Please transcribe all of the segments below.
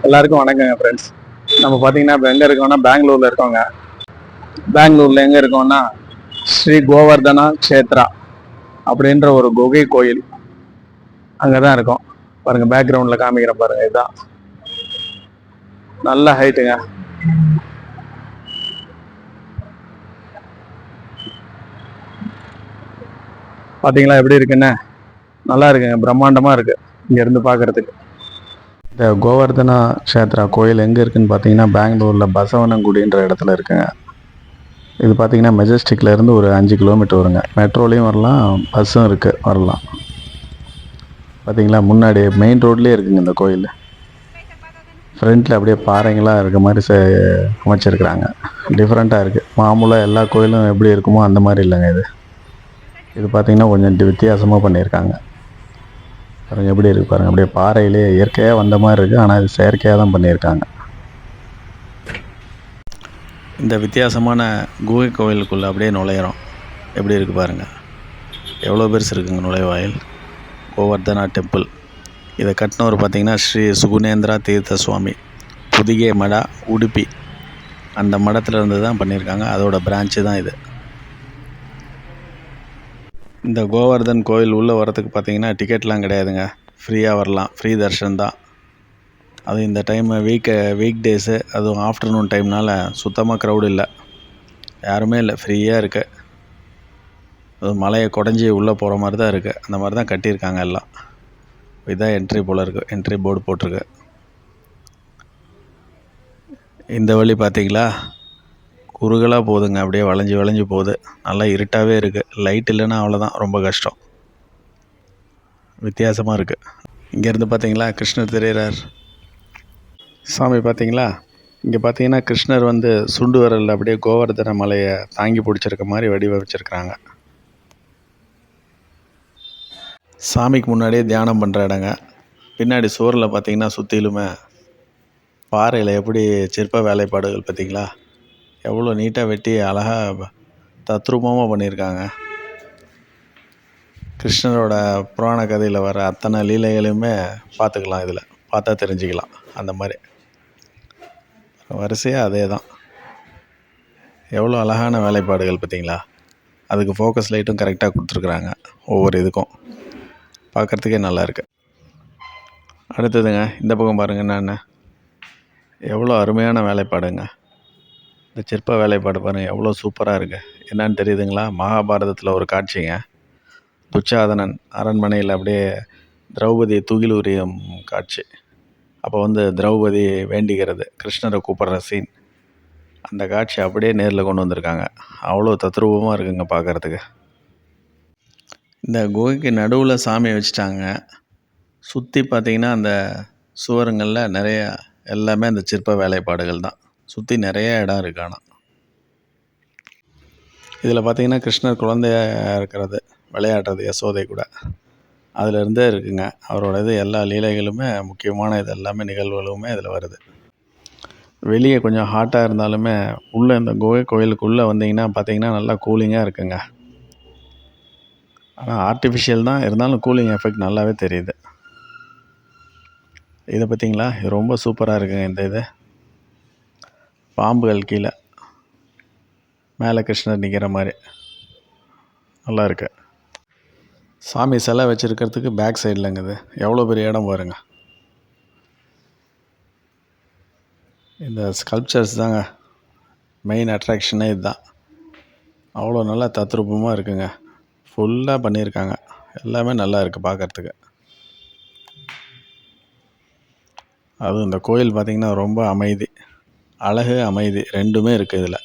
எல்லாருக்கும் வணக்கங்க ஃப்ரெண்ட்ஸ். நம்ம பார்த்தீங்கன்னா இப்போ எங்கே இருக்கோம்னா பெங்களூரில் இருக்கோங்க. பெங்களூரில் எங்கே இருக்கோம்னா ஸ்ரீ கோவர்தனா க்ஷேத்ரா அப்படின்ற ஒரு குகை கோயில் அங்கே தான் இருக்கோம். பாருங்கள், பேக்ரவுண்டில் காமிக்கிறேன் பாருங்கள். இதுதான் நல்ல ஹைட்டுங்க. பார்த்தீங்களா எப்படி இருக்குன்னு? நல்லா இருக்குங்க, பிரம்மாண்டமாக இருக்குது இங்கேருந்து பார்க்குறதுக்கு. இந்த கோவர்தனா க்ஷேத்ரா கோயில் எங்கே இருக்குதுன்னு பார்த்தீங்கன்னா பெங்களூரில் பசவனங்குடின்ற இடத்துல இருக்குங்க. இது பார்த்தீங்கன்னா மெஜஸ்டிக்லேருந்து ஒரு 5 கிலோமீட்டர் வருங்க. மெட்ரோலையும் வரலாம், பஸ்ஸும் இருக்குது, வரலாம். பார்த்தீங்களா, முன்னாடி மெயின் ரோட்லேயே இருக்குங்க இந்த கோயில். ஃப்ரண்ட்டில் அப்படியே பாறைங்களாக இருக்க மாதிரி அமைச்சிருக்கிறாங்க. டிஃப்ரெண்ட்டாக இருக்குது. மாமூலாக எல்லா கோயிலும் எப்படி இருக்குமோ அந்த மாதிரி இல்லைங்க இது. இது பார்த்தீங்கன்னா கொஞ்சம் வித்தியாசமாக பண்ணியிருக்காங்க. பாருங்கள் எப்படி இருக்குது பாருங்கள். அப்படியே பாறையிலே இயற்கையாக வந்த மாதிரி இருக்குது, ஆனால் இது செயற்கையாக தான் பண்ணியிருக்காங்க. இந்த வித்தியாசமான குகை கோயிலுக்குள்ளே அப்படியே நுழையிறோம். எப்படி இருக்குது பாருங்கள். எவ்வளோ பெருசு இருக்குங்க நுழைவாயில். கோவர்தனா டெம்பிள். இதை கட்டினவர் பார்த்திங்கன்னா ஸ்ரீ சுகுணேந்திரா தீர்த்த சுவாமி, புதிகை மடா, உடுப்பி. அந்த மடத்தில் இருந்து தான் பண்ணியிருக்காங்க. அதோட பிரான்ச்சு தான் இது. இந்த கோவர்தன் கோயில் உள்ளே வரத்துக்கு பார்த்திங்கன்னா டிக்கெட்லாம் கிடையாதுங்க. ஃப்ரீயாக வரலாம். ஃப்ரீ தர்ஷன் தான். அதுவும் இந்த டைம் வீக் டேஸு, அதுவும் ஆஃப்டர்நூன் டைம்னால் சுத்தமாக க்ரௌடு இல்லை, யாருமே இல்லை, ஃப்ரீயாக இருக்குது. அதுவும் மலையை குடஞ்சி உள்ளே போகிற மாதிரி தான் இருக்குது. அந்த மாதிரி தான் கட்டியிருக்காங்க எல்லாம். இதுதான் என்ட்ரி போல் இருக்குது. என்ட்ரி போர்டு போட்டிருக்கு. இந்த வழி பார்த்திங்களா, குறுகலாக போகுதுங்க. அப்படியே வளைஞ்சி போகுது. நல்லா இருட்டாகவே இருக்குது. லைட் இல்லைன்னா அவ்வளோதான், ரொம்ப கஷ்டம். வித்தியாசமாக இருக்குது. இங்கேருந்து பார்த்திங்களா கிருஷ்ணர் தெரிகிறார். சாமி பார்த்திங்களா, இங்கே பார்த்தீங்கன்னா கிருஷ்ணர் வந்து சுண்டு விரலில் அப்படியே கோவர்தன மலையை தாங்கி பிடிச்சிருக்க மாதிரி வடிவமைச்சிருக்கிறாங்க. சாமிக்கு முன்னாடியே தியானம் பண்ணுற இடங்க. பின்னாடி சுவரில் பார்த்திங்கன்னா சுற்றிலுமே பாறையில் எப்படி சிற்ப வேலைப்பாடுகள் பார்த்திங்களா, எவ்வளோ நீட்டாக வெட்டி அழகாக தத்ரூபமாக பண்ணியிருக்காங்க. கிருஷ்ணரோட புராண கதையில் வர அத்தனை லீலைகளையுமே பார்த்துக்கலாம். இதில் பார்த்தா தெரிஞ்சுக்கலாம். அந்த மாதிரி வரிசையாக அதே தான். எவ்வளோ அழகான வேலைப்பாடுகள் பார்த்திங்களா. அதுக்கு ஃபோக்கஸ் லைட்டும் கரெக்டாக கொடுத்துருக்குறாங்க. ஒவ்வொரு இதுக்கும் பார்க்குறதுக்கே நல்லாயிருக்கு. அடுத்ததுங்க இந்த பக்கம் பாருங்கள். என்னென்ன எவ்வளோ அருமையான வேலைப்பாடுங்க. இந்த சிற்ப வேலைப்பாடு பாருங்கள், எவ்வளோ சூப்பராக இருக்குது. என்னன்னு தெரியுதுங்களா, மகாபாரதத்தில் ஒரு காட்சிங்க. துச்சாதனன் அரண்மனையில் அப்படியே திரௌபதி தூகிலுரியும் காட்சி. அப்போ வந்து திரௌபதி வேண்டிக்கிறது, கிருஷ்ணரை கூப்பிட்ற சீன். அந்த காட்சி அப்படியே நேரில் கொண்டு வந்திருக்காங்க. அவ்வளோ தத்ரூபமாக இருக்குங்க பார்க்குறதுக்கு. இந்த குகைக்கு நடுவில் சாமியை வச்சுட்டாங்க. சுற்றி பார்த்திங்கன்னா அந்த சுவருங்களில் நிறைய எல்லாமே அந்த சிற்ப வேலைப்பாடுகள் தான். சுற்றி நிறைய இடம் இருக்கு. ஆனால் இதில் பார்த்திங்கன்னா கிருஷ்ணர் குழந்தையாக இருக்கிறது, விளையாடுறது யசோதை கூட, அதிலிருந்தே இருக்குங்க. அவரோட இது எல்லா லீலைகளுமே, முக்கியமான இது எல்லாமே நிகழ்வுகளுமே இதில் வருது. வெளியே கொஞ்சம் ஹாட்டாக இருந்தாலுமே உள்ளே இந்த குகை கோயிலுக்குள்ளே வந்தீங்கன்னா பார்த்திங்கன்னா நல்லா கூலிங்காக இருக்குங்க. ஆனால் ஆர்டிஃபிஷியல் தான், இருந்தாலும் கூலிங் எஃபெக்ட் நல்லாவே தெரியுது. இதை பார்த்திங்களா, இது ரொம்ப சூப்பராக இருக்குங்க. இந்த இது பாம்புகள் கீழே, மேலே கிருஷ்ணர் நிற்கிற மாதிரி நல்லா இருக்கு. சாமி சிலை வச்சுருக்கிறதுக்கு பேக் சைட்லங்க இது எவ்வளோ பெரிய இடம் பாருங்க. இந்த ஸ்கல்ப்சர்ஸ் தாங்க மெயின் அட்ராக்ஷனே இதுதான். அவ்வளோ நல்லா தத்ரூபமாக இருக்குங்க. ஃபுல்லாக பண்ணியிருக்காங்க. எல்லாமே நல்லா இருக்குது பார்க்குறதுக்கு. அதுவும் இந்த கோயில் பார்த்திங்கன்னா ரொம்ப அமைதி, அழகு, அமைதி ரெண்டுமே இருக்குது இதில்.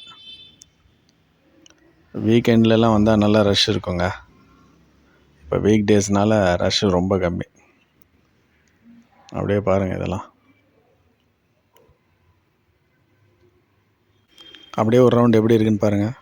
வீக்கெண்ட்லலாம் வந்தால் நல்லா ரஷ் இருக்குங்க. இப்போ வீக் டேஸ்னால் ரஷ்ஷு ரொம்ப கம்மி. அப்படியே பாருங்கள். இதெல்லாம் அப்படியே ஒரு ரவுண்ட் எப்படி இருக்குன்னு பாருங்கள்.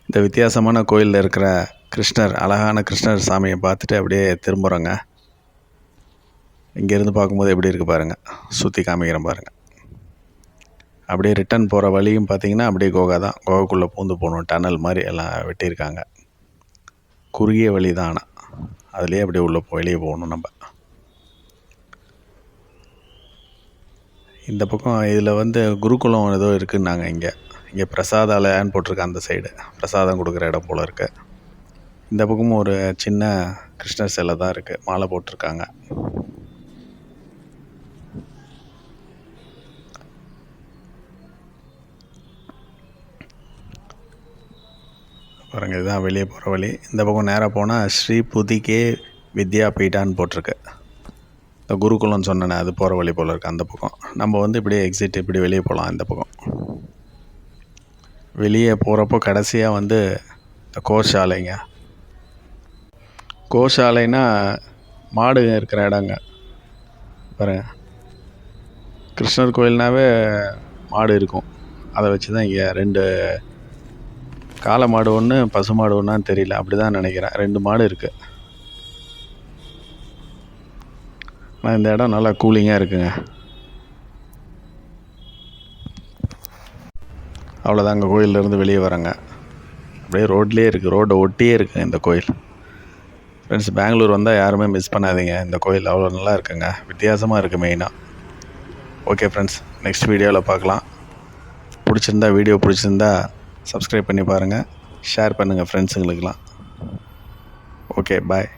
இந்த வித்தியாசமான கோயிலில் இருக்கிற கிருஷ்ணர், அழகான கிருஷ்ணர் சாமியை பார்த்துட்டு அப்படியே திரும்புகிறோங்க. இங்கேருந்து பார்க்கும்போது எப்படி இருக்குது பாருங்கள். சுற்றி காமிக்கிறேன் பாருங்கள். அப்படியே ரிட்டன் போகிற வழியும் பார்த்திங்கன்னா அப்படியே குகை தான். குகைக்குள்ளே பூந்து போகணும். டனல் மாதிரி எல்லாம் வெட்டியிருக்காங்க. குறுகிய வழி தான், ஆனால் அதுலேயே அப்படியே உள்ளே வெளியே போகணும் நம்ம. இந்த பக்கம் இதில் வந்து குருகுலம் ஏதோ இருக்குன்னாங்க. இங்கே பிரசாதாலயான்னு போட்டிருக்கு. அந்த சைடு பிரசாதம் கொடுக்குற இடம் போல் இருக்குது. இந்த பக்கமும் ஒரு சின்ன கிருஷ்ணர் சிலை தான் இருக்குது. மாலை போட்டிருக்காங்க. பாருங்கள், இதுதான் வெளியே போகிற வழி. இந்த பக்கம் நேராக போனால் ஸ்ரீ புதிகே வித்யாபீடான்னு போட்டிருக்கு. இந்த குருகுலம்னு சொன்னேன், அது போகிற வழி போல் இருக்குது. அந்த பக்கம் நம்ம வந்து இப்படியே எக்ஸிட் இப்படி வெளியே போகலாம். இந்த பக்கம் வெளியே போகிறப்போ கடைசியாக வந்து இந்த கோஷாலைங்க. கோஷாலைனா மாடு இருக்கிற இடங்க. பாருங்கள், கிருஷ்ணர் கோயில்னாவே மாடு இருக்கும். அதை வச்சு தான் இங்கே 2 காளை மாடு ஒன்று, பசு மாடு ஒன்றான்னு தெரியல, அப்படி தான் நினைக்கிறேன். 2 மாடு இருக்குது. ஆனால் இந்த இடம் நல்லா கூலிங்காக இருக்குங்க. அவ்வளோதாங்க, கோயிலேருந்து வெளியே வரேங்க. அப்படியே ரோட்லேயே இருக்குது, ரோட்டை ஒட்டியே இருக்குங்க இந்த கோயில். ஃப்ரெண்ட்ஸ், பெங்களூர் வந்தால் யாருமே மிஸ் பண்ணாதீங்க. இந்த கோயில் அவ்வளோ நல்லா இருக்குங்க, வித்தியாசமாக இருக்குது மெயினாக. ஓகே ஃப்ரெண்ட்ஸ், நெக்ஸ்ட் வீடியோவில் பார்க்கலாம். வீடியோ பிடிச்சிருந்தா சப்ஸ்கிரைப் பண்ணி பாருங்கள், ஷேர் பண்ணுங்கள் ஃப்ரெண்ட்ஸுங்களுக்கெலாம். ஓகே, பாய்.